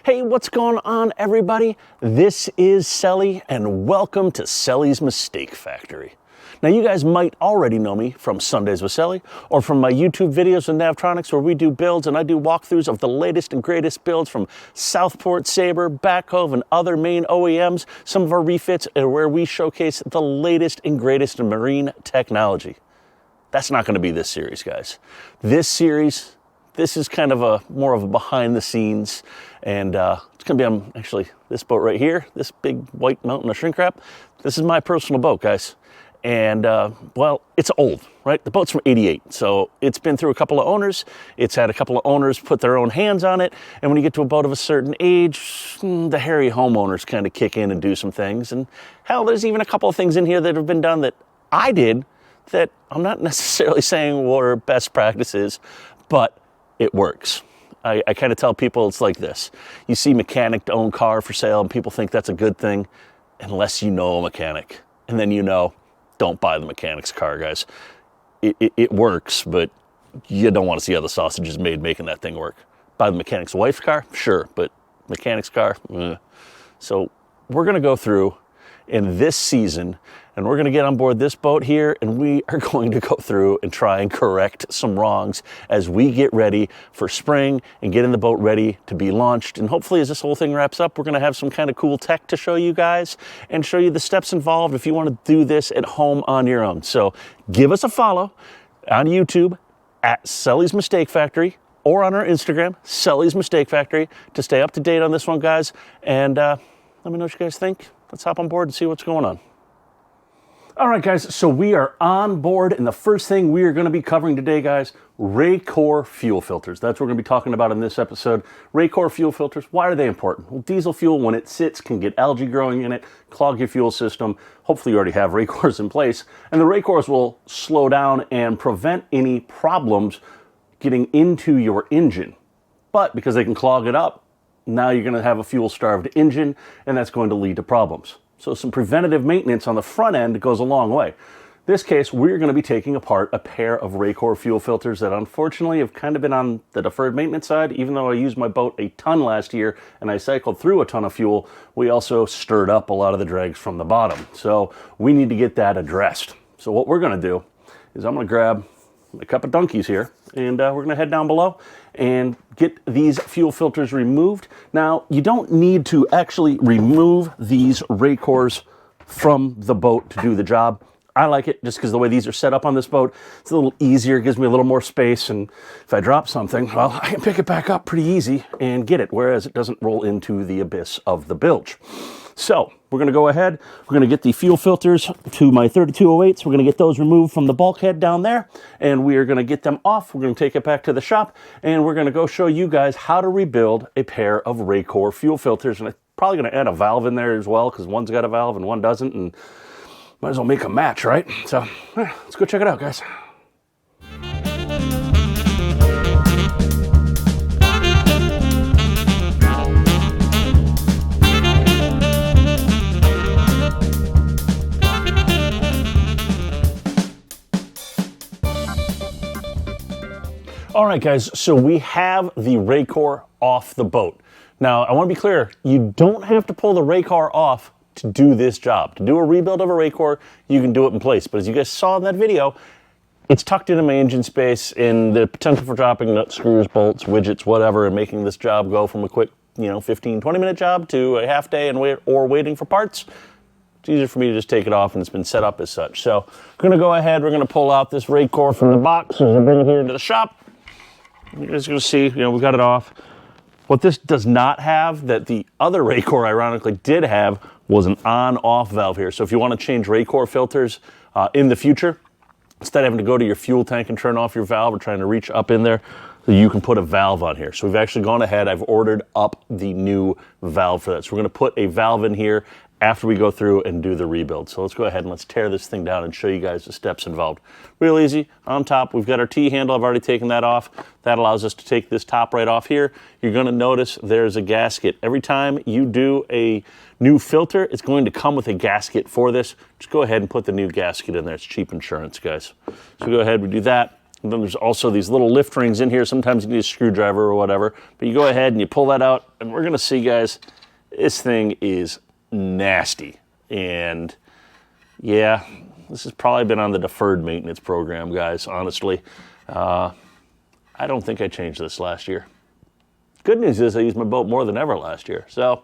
Hey, what's going on, everybody? This is Sully, and welcome to Sully's Mistake Factory. Now, you guys might already know me from Sundays with Sully, or from my YouTube videos with Navtronics, where we do builds and I do walkthroughs of the latest and greatest builds from Southport, Sabre, Backhoe, and other main OEMs. Some of our refits are where we showcase the latest and greatest in marine technology. That's not going to be this series, guys. This series, this is kind of more of a behind the scenes, and it's going to be on actually this boat right here, this big white mountain of shrink wrap. This is my personal boat, guys. And well, it's old, right? The boat's from '88, so it's been through a couple of owners. It's had a couple of owners put their own hands on it, and when you get to a boat of a certain age, the hairy homeowners kind of kick in and do some things. And hell, there's even a couple of things in here that have been done that I did that I'm not necessarily saying were best practices, but it works. I kind of tell people it's like this. You see mechanic-owned car for sale, and people think that's a good thing, unless you know a mechanic. And then you know, don't buy the mechanic's car, guys. It works, but you don't want to see how the sausage is made making that thing work. Buy the mechanic's wife's car? Sure, but mechanic's car? So we're going to go through in this season, and we're going to get on board this boat here, and we are going to go through and try and correct some wrongs as we get ready for spring and getting the boat ready to be launched. And hopefully, as this whole thing wraps up, we're going to have some kind of cool tech to show you guys and show you the steps involved if you want to do this at home on your own. So give us a follow on YouTube at Sully's Mistake Factory, or on our Instagram, Sully's Mistake Factory, to stay up to date on this one, guys. And let me know what you guys think. Let's hop on board and see what's going on. All right, guys, so we are on board, and the first thing we are going to be covering today, guys, Racor fuel filters. That's what we're going to be talking about in this episode. Racor fuel filters, why are they important? Well, diesel fuel, when it sits, can get algae growing in it, clog your fuel system. Hopefully you already have Racors in place, and the Racors will slow down and prevent any problems getting into your engine. But because they can clog it up, now you're going to have a fuel-starved engine, and that's going to lead to problems. So some preventative maintenance on the front end goes a long way. In this case, we're going to be taking apart a pair of Racor fuel filters that unfortunately have kind of been on the deferred maintenance side. Even though I used my boat a ton last year and I cycled through a ton of fuel, we also stirred up a lot of the dregs from the bottom. So we need to get that addressed. So what we're going to do is I'm going to grab a cup of donkeys here, and we're going to head down below and get these fuel filters removed. Now, you don't need to actually remove these Racors from the boat to do the job. I like it just because the way these are set up on this boat, it's a little easier, gives me a little more space, and if I drop something, well, I can pick it back up pretty easy and get it, whereas it doesn't roll into the abyss of the bilge. So we're going to go ahead, we're going to get the fuel filters to my 3208s, we're going to get those removed from the bulkhead down there, and we are going to get them off, we're going to take it back to the shop, and we're going to go show you guys how to rebuild a pair of Racor fuel filters. And I'm probably going to add a valve in there as well, because one's got a valve and one doesn't, and might as well make a match, right? So let's go check it out, guys. All right, guys, so we have the Racor off the boat. Now, I want to be clear, you don't have to pull the Racor off to do this job. To do a rebuild of a Racor, you can do it in place. But as you guys saw in that video, it's tucked into my engine space, and the potential for dropping nuts, screws, bolts, widgets, whatever, and making this job go from a quick, 15, 20-minute job to a half day and waiting for parts. It's easier for me to just take it off, and it's been set up as such. So we're going to go ahead, we're going to pull out this Racor from the box as I bring it here into the shop. You're just going to see, we've got it off. What this does not have, that the other Racor ironically did have, was an on-off valve here. So if you want to change Racor filters in the future, instead of having to go to your fuel tank and turn off your valve or trying to reach up in there, you can put a valve on here. So we've actually gone ahead, I've ordered up the new valve for that. So we're going to put a valve in here after we go through and do the rebuild. So let's go ahead and let's tear this thing down and show you guys the steps involved. Real easy. On top, we've got our T-handle. I've already taken that off. That allows us to take this top right off here. You're going to notice there's a gasket. Every time you do a new filter, it's going to come with a gasket for this. Just go ahead and put the new gasket in there. It's cheap insurance, guys. So go ahead, we do that. And then there's also these little lift rings in here. Sometimes you need a screwdriver or whatever, but you go ahead and you pull that out, and we're gonna see, guys, this thing is nasty. And yeah, this has probably been on the deferred maintenance program, guys, honestly. I don't think I changed this last year. Good news is I used my boat more than ever last year. So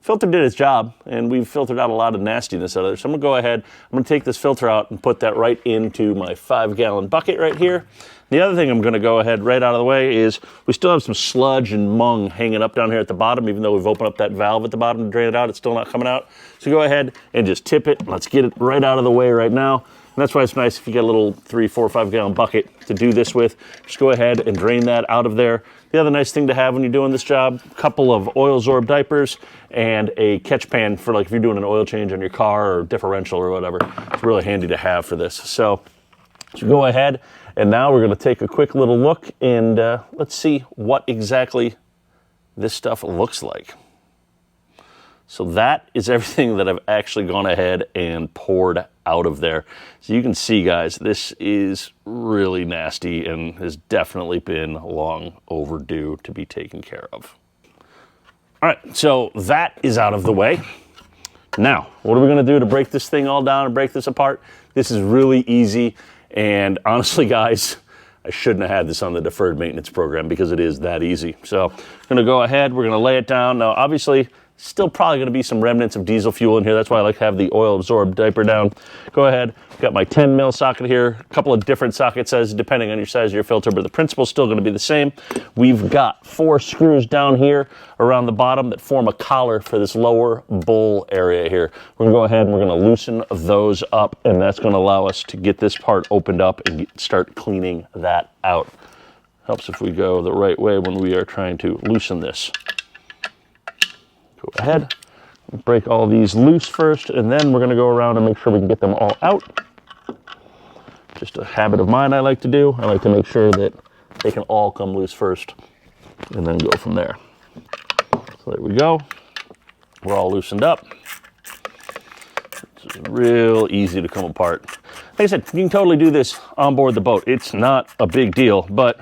filter did its job, and we've filtered out a lot of nastiness out of there. So I'm gonna go ahead, I'm gonna take this filter out and put that right into my 5-gallon bucket right here. The other thing I'm gonna go ahead right out of the way is we still have some sludge and mung hanging up down here at the bottom. Even though we've opened up that valve at the bottom to drain it out, it's still not coming out. So go ahead and just tip it. Let's get it right out of the way right now. And that's why it's nice if you get a little 3, 4, 5-gallon bucket to do this with. Just go ahead and drain that out of there. The other nice thing to have when you're doing this job, a couple of oil-absorbed diapers and a catch pan for, like, if you're doing an oil change on your car or differential or whatever. It's really handy to have for this. So go ahead, and now we're gonna take a quick little look and let's see what exactly this stuff looks like. So that is everything that I've actually gone ahead and poured out of there. So you can see, guys, this is really nasty and has definitely been long overdue to be taken care of. All right, so that is out of the way. Now, what are we gonna do to break this thing all down and break this apart? This is really easy, and honestly, guys, I shouldn't have had this on the deferred maintenance program because it is that easy. So I'm gonna go ahead, we're gonna lay it down. Now, obviously, still probably going to be some remnants of diesel fuel in here. That's why I like to have the oil-absorbed diaper down. Go ahead. Got my 10 mil socket here. A couple of different socket sizes depending on your size of your filter, but the principle's still going to be the same. We've got 4 screws down here around the bottom that form a collar for this lower bowl area here. We're going to go ahead and we're going to loosen those up, and that's going to allow us to get this part opened up and start cleaning that out. Helps if we go the right way when we are trying to loosen this. Go ahead, break all these loose first, and then we're going to go around and make sure we can get them all out. Just a habit of mine I like to do. I like to make sure that they can all come loose first and then go from there. So there we go. We're all loosened up. It's real easy to come apart. Like I said, you can totally do this on board the boat. It's not a big deal, but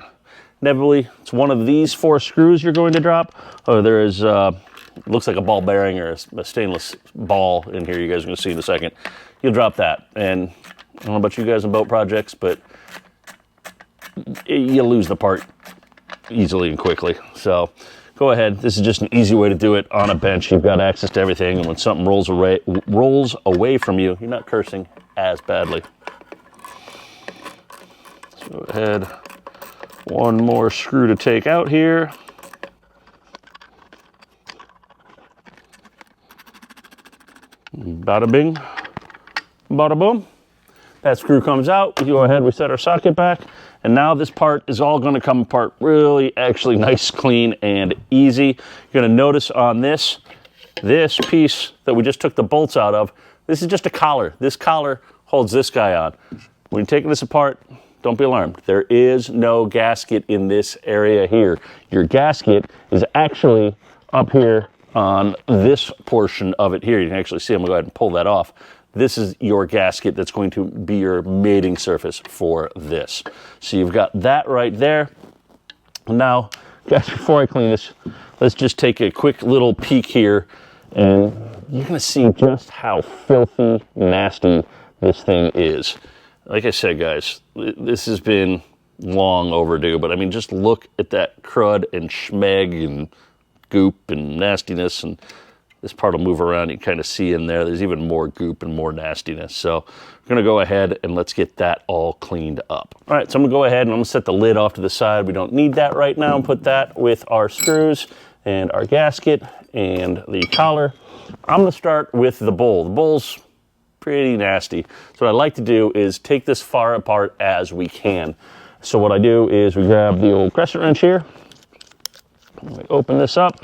inevitably it's one of these 4 screws you're going to drop. Oh, there is looks like a ball bearing or a stainless ball in here you guys are going to see in a second. You'll drop that, and I don't know about you guys on boat projects, but you lose the part easily and quickly. So go ahead, this is just an easy way to do it on a bench. You've got access to everything, and when something rolls away from you, you're not cursing as badly. So go ahead, one more screw to take out here. Bada bing, bada boom. That screw comes out. We go ahead, we set our socket back, and now this part is all going to come apart really, actually nice, clean, and easy. You're going to notice on this piece that we just took the bolts out of, this is just a collar. This collar holds this guy on. When you're taking this apart, don't be alarmed. There is no gasket in this area here. Your gasket is actually up here on this portion of it here. You can actually see, I'm gonna go ahead and pull that off. This is your gasket that's going to be your mating surface for this. So you've got that right there. Now, guys, before I clean this, let's just take a quick little peek here, and you're gonna see just how filthy nasty this thing is. Like I said, guys, this has been long overdue, but I mean, just look at that crud and schmeg and goop and nastiness, and this part will move around. You can kind of see in there, there's even more goop and more nastiness. So we're gonna go ahead and let's get that all cleaned up. All right, so I'm gonna go ahead and I'm gonna set the lid off to the side. We don't need that right now, and put that with our screws and our gasket and the collar. I'm gonna start with the bowl. The bowl's pretty nasty. So what I like to do is take this far apart as we can. So what I do is we grab the old crescent wrench here, we open this up,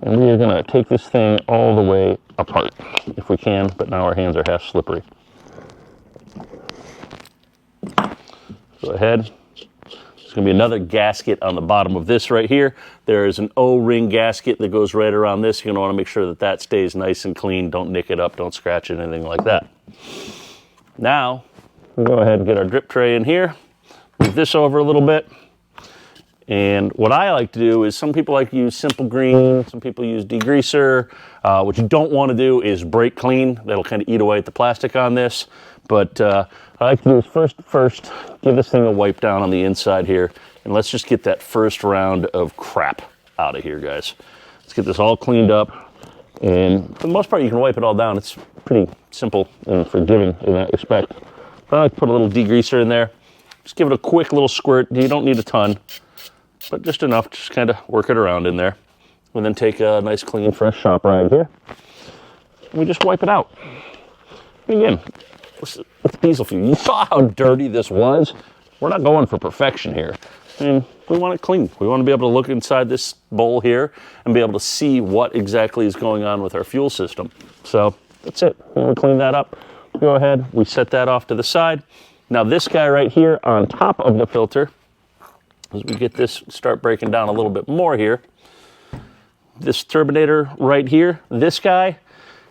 and we are gonna take this thing all the way apart if we can, but now our hands are half slippery. Go ahead. There's gonna be another gasket on the bottom of this right here. There is an O-ring gasket that goes right around this. You're gonna wanna make sure that that stays nice and clean. Don't nick it up, don't scratch it, anything like that. Now, we'll go ahead and get our drip tray in here. move this over a little bit. And what I like to do is, some people like to use Simple Green, some people use degreaser. What you don't want to do is brake clean. That'll kind of eat away at the plastic on this. But what I like to do is first give this thing a wipe down on the inside here. And let's just get that first round of crap out of here, guys. Let's get this all cleaned up. And for the most part, you can wipe it all down. It's pretty simple and forgiving in that respect. But I like to put a little degreaser in there. Just give it a quick little squirt. You don't need a ton, but just enough. Just kind of work it around in there. And then take a nice, clean, fresh shop rag here. And we just wipe it out. And again, it's diesel fuel. You saw how dirty this was. We're not going for perfection here. I mean, we want it clean. We want to be able to look inside this bowl here and be able to see what exactly is going on with our fuel system. So that's it. When we clean that up, go ahead, we set that off to the side. Now this guy right here on top of the filter, as we get this, start breaking down a little bit more here, this turbinator right here, this guy,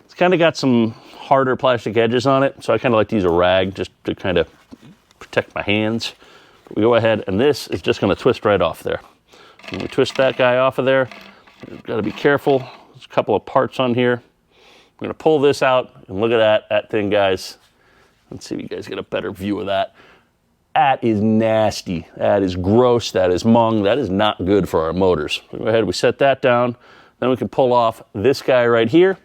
it's kind of got some harder plastic edges on it, so I kind of like to use a rag just to kind of protect my hands. We go ahead, and this is just going to twist right off there. When we twist that guy off of there, you've got to be careful. There's a couple of parts on here. We're going to pull this out, and look at that thing, guys. Let's see if you guys get a better view of that. That is nasty. That is gross. That is mung. That is not good for our motors. We go ahead, we set that down. Then we can pull off this guy right here.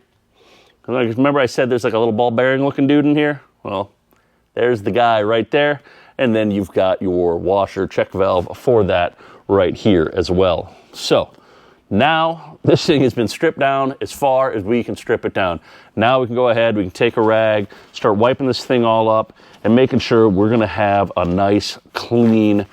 Remember I said there's like a little ball bearing looking dude in here? Well, there's the guy right there. And then you've got your washer check valve for that right here as well. So now this thing has been stripped down as far as we can strip it down. Now we can go ahead, we can take a rag, start wiping this thing all up and making sure we're gonna have a nice, clean,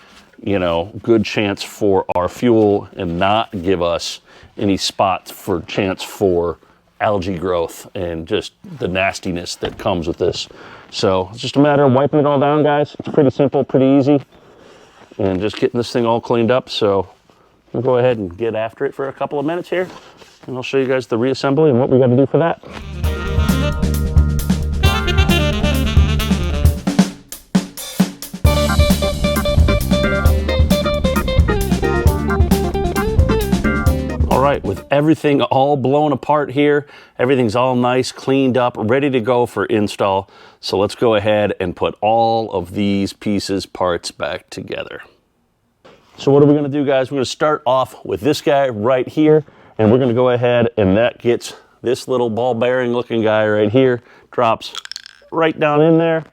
good chance for our fuel and not give us any spots for chance for algae growth and just the nastiness that comes with this. So it's just a matter of wiping it all down, guys. It's pretty simple, pretty easy, and just getting this thing all cleaned up. So we'll go ahead and get after it for a couple of minutes here, and I'll show you guys the reassembly and what we got to do for that. With everything all blown apart here, everything's all nice, cleaned up, ready to go for install. So let's go ahead and put all of these parts back together. So what are we going to do, guys? We're going to start off with this guy right here, and we're going to go ahead, and that gets this little ball bearing looking guy right here, drops right down in there.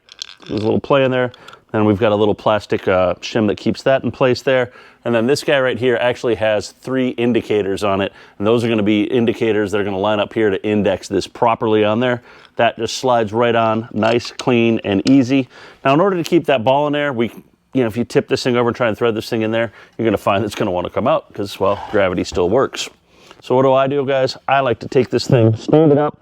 There's a little play in there. Then we've got a little plastic shim that keeps that in place there. And then this guy right here actually has 3 indicators on it. And those are going to be indicators that are going to line up here to index this properly on there. That just slides right on, nice, clean, and easy. Now, in order to keep that ball in there, if you tip this thing over and try and thread this thing in there, you're going to find it's going to want to come out because, well, gravity still works. So what do, guys? I like to take this thing, stand it up,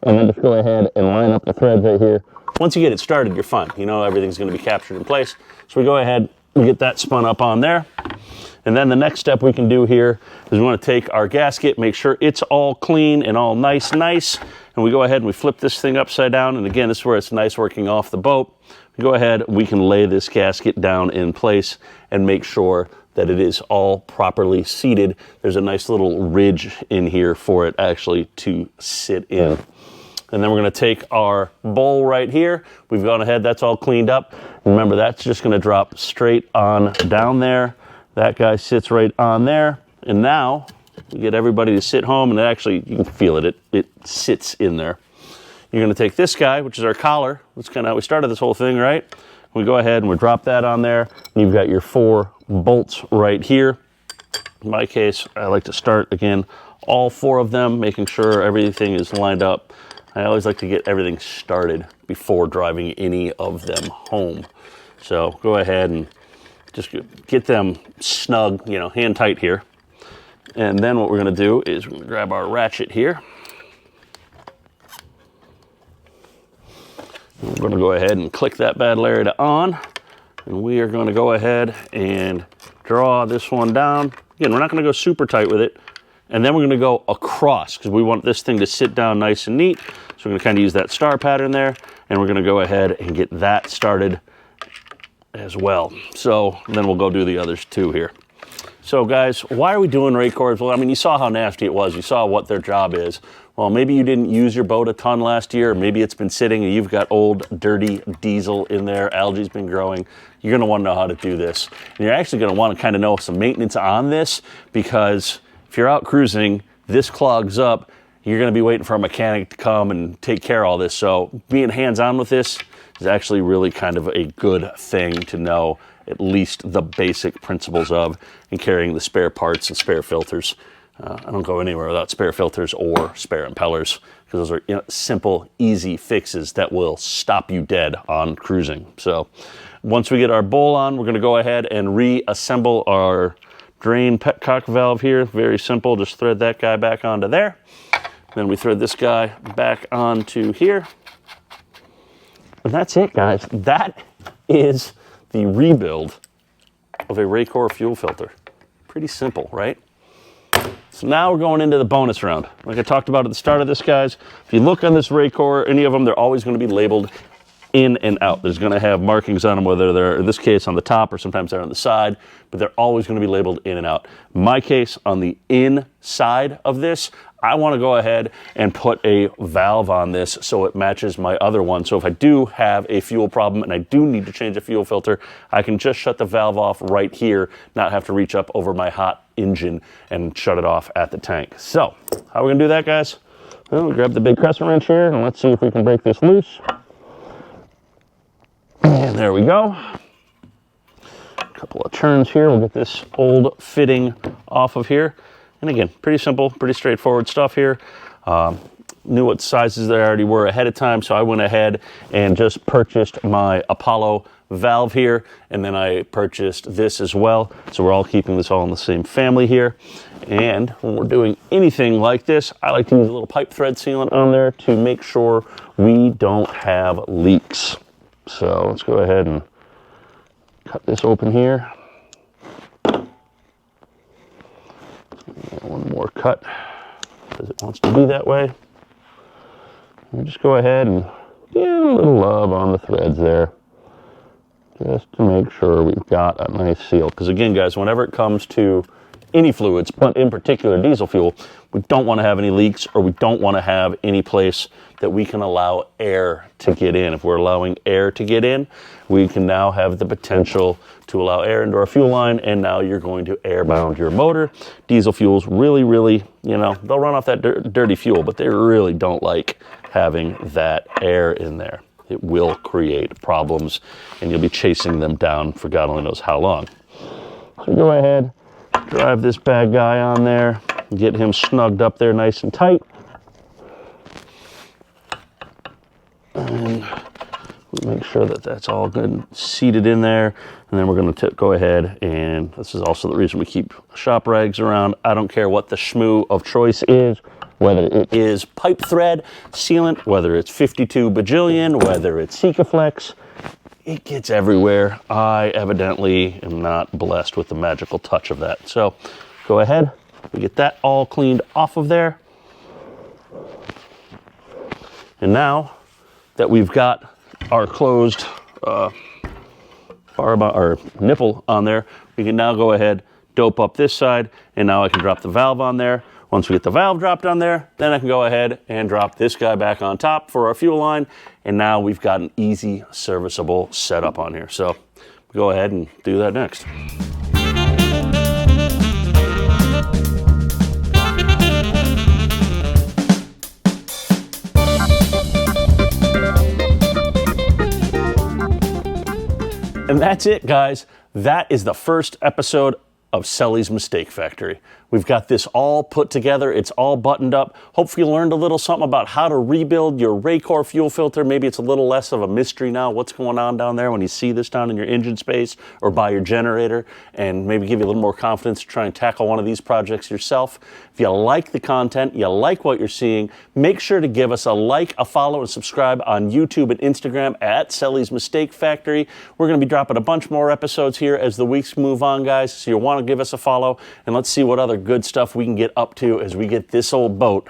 and then just go ahead and line up the threads right here. Once you get it started, you're fine. Everything's going to be captured in place. So we go ahead and get that spun up on there. And then the next step we can do here is we want to take our gasket, make sure it's all clean and all nice. And we go ahead and we flip this thing upside down. And again, this is where it's nice working off the boat. We go ahead, we can lay this gasket down in place and make sure that it is all properly seated. There's a nice little ridge in here for it actually to sit in. And then we're going to take our bowl right here. We've gone ahead, that's all cleaned up. Remember, that's just going to drop straight on down there. That guy sits right on there. And now we get everybody to sit home, and actually, you can feel it. It sits in there. You're going to take this guy, which is our collar. That's kind of how we started this whole thing, right? We go ahead and we drop that on there. And you've got your 4 bolts right here. In my case, I like to start, again, all 4 of them, making sure everything is lined up. I always like to get everything started before driving any of them home. So go ahead and just get them snug, hand tight here. And then what we're going to do is we're going to grab our ratchet here. We're going to go ahead and click that bad area to on. And we are going to go ahead and draw this one down. Again, we're not going to go super tight with it. And then we're going to go across because we want this thing to sit down nice and neat. So we're going to kind of use that star pattern there. And we're going to go ahead and get that started as well. So then we'll go do the others too here. So guys, why are we doing Racors? Well, I mean, you saw how nasty it was. You saw what their job is. Well, maybe you didn't use your boat a ton last year. Maybe it's been sitting and you've got old, dirty diesel in there. Algae's been growing. You're going to want to know how to do this. And you're actually going to want to kind of know some maintenance on this, because if you're out cruising, this clogs up. You're going to be waiting for a mechanic to come and take care of all this. So being hands-on with this is actually really kind of a good thing to know at least the basic principles of, and carrying the spare parts and spare filters. I don't go anywhere without spare filters or spare impellers, because those are simple, easy fixes that will stop you dead on cruising. So once we get our bowl on, we're going to go ahead and reassemble our drain petcock valve here. Very simple, just thread that guy back onto there. Then we thread this guy back onto here. And that's it, guys. That is the rebuild of a Racor fuel filter. Pretty simple, right? So now we're going into the bonus round. Like I talked about at the start of this, guys, if you look on this Racor, any of them, they're always going to be labeled in and out. There's going to have markings on them, whether they're, in this case, on the top, or sometimes they're on the side, but they're always going to be labeled in and out. In my case, on the inside of this, I want to go ahead and put a valve on this so it matches my other one. So if I do have a fuel problem and I do need to change a fuel filter, I can just shut the valve off right here, not have to reach up over my hot engine and shut it off at the tank. So how are we going to do that, guys? Well, we grab the big crescent wrench here and let's see if we can break this loose. And there we go. A couple of turns here. We'll get this old fitting off of here. And again, pretty simple, pretty straightforward stuff here. Knew what sizes they already were ahead of time, so I went ahead and just purchased my Apollo valve here, and then I purchased this as well. So we're all keeping this all in the same family here. And when we're doing anything like this, I like to use a little pipe thread sealant on there to make sure we don't have leaks. So let's go ahead and cut this open here. One more cut, because it wants to be that way. And just go ahead and get a little love on the threads there, just to make sure we've got a nice seal. Because again, guys, whenever it comes to any fluids, but in particular diesel fuel, we don't want to have any leaks, or we don't want to have any place that we can allow air to get in. If we're allowing air to get in, we can now have the potential to allow air into our fuel line, and now you're going to airbound your motor. Diesel fuels really, they'll run off that dirty fuel, but they really don't like having that air in there. It will create problems, and you'll be chasing them down for God only knows how long. So go ahead, drive this bad guy on there, get him snugged up there nice and tight. And make sure that that's all good seated in there. And then we're going to go ahead, and this is also the reason we keep shop rags around. I don't care what the schmoo of choice is, whether it is pipe thread sealant, whether it's 52 bajillion, whether it's Sikaflex. It gets everywhere. I evidently am not blessed with the magical touch of that. So go ahead, we get that all cleaned off of there. And now that we've got our closed our nipple on there, we can now go ahead, dope up this side, and now I can drop the valve on there. Once we get the valve dropped on there, then I can go ahead and drop this guy back on top for our fuel line, and now we've got an easy serviceable setup on here. So go ahead and do that next. And that's it, guys. That is the first episode of Sully's Mistake Factory. We've got this all put together. It's all buttoned up. Hopefully you learned a little something about how to rebuild your Racor fuel filter. Maybe it's a little less of a mystery now, what's going on down there when you see this down in your engine space or by your generator, and maybe give you a little more confidence to try and tackle one of these projects yourself. If you like the content, you like what you're seeing, make sure to give us a like, a follow, and subscribe on YouTube and Instagram at Sully's Mistake Factory. We're going to be dropping a bunch more episodes here as the weeks move on, guys, so you'll want to give us a follow, and let's see what other good stuff we can get up to as we get this old boat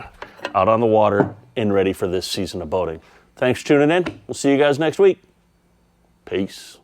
out on the water and ready for this season of boating. Thanks for tuning in. We'll see you guys next week. Peace.